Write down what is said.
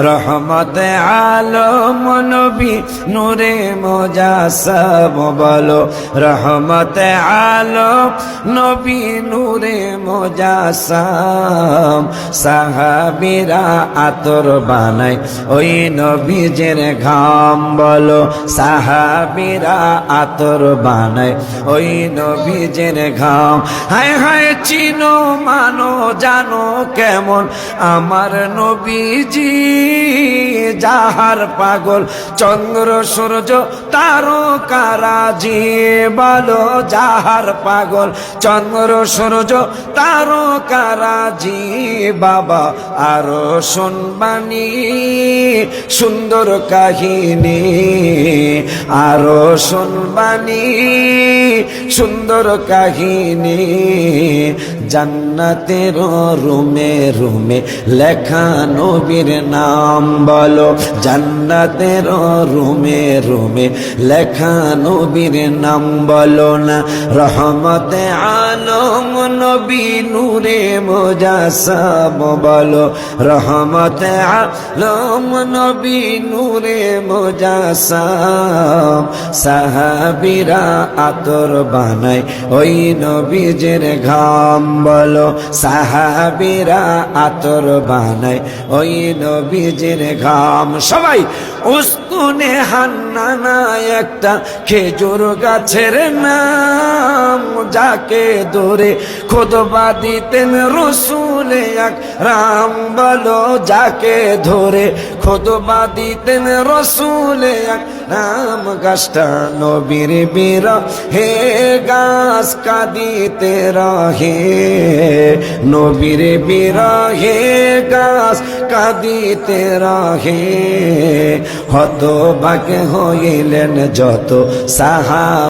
রহমতে আলম নবী নূরে মুজাসসাম বলো রহমতে আলম নবী নূরে মুজাসসাম সাহাবীরা আতর বানায় ওই নবীজের ঘাম বলো সাহাবীরা আতর বানায় ওই নবীজের ঘাম হায় হায় চিনো মানো জানো কেমন আমার নবীজি যাহার পাগল চন্দ্র সূর্য তারকারাজি বলো যাহার পাগল চন্দ্র সূর্য তারকারাজি বাবা আরো শুনবানি সুন্দর কাহিনী আরো শুনবানি সুন্দর কাহিনী জান্নাতের রুমে রুমে লেখা নবীর নাম বলো জান্নাতের রুমে রুমে লেখা নবীর নাম বলো না রহমতে আলম নবী নূরে মুজাসসাম বলো রহমতে আলম নবী নূরে মুজাসসাম সাহাবীরা আতর বানায় ওই নবীজের ঘাম বলো সাহাবীরা আতর বানায় ওই নবীজের ঘাম সবাই উস্তুনে হান্নানা একটা খেজুর গাছের নাম যাকে ধরে খুতবা দিতেন রাসূল আকরাম বলো যাকে ধরে খুতবা দিতেন রাসূল আকরাম গাছটা নবীর বিরহে গাছ কাঁদিতে রহে নবীর বিরহে গাছ কাঁদিতে রহে হতভাগ্য হইলেন যত সাহাবা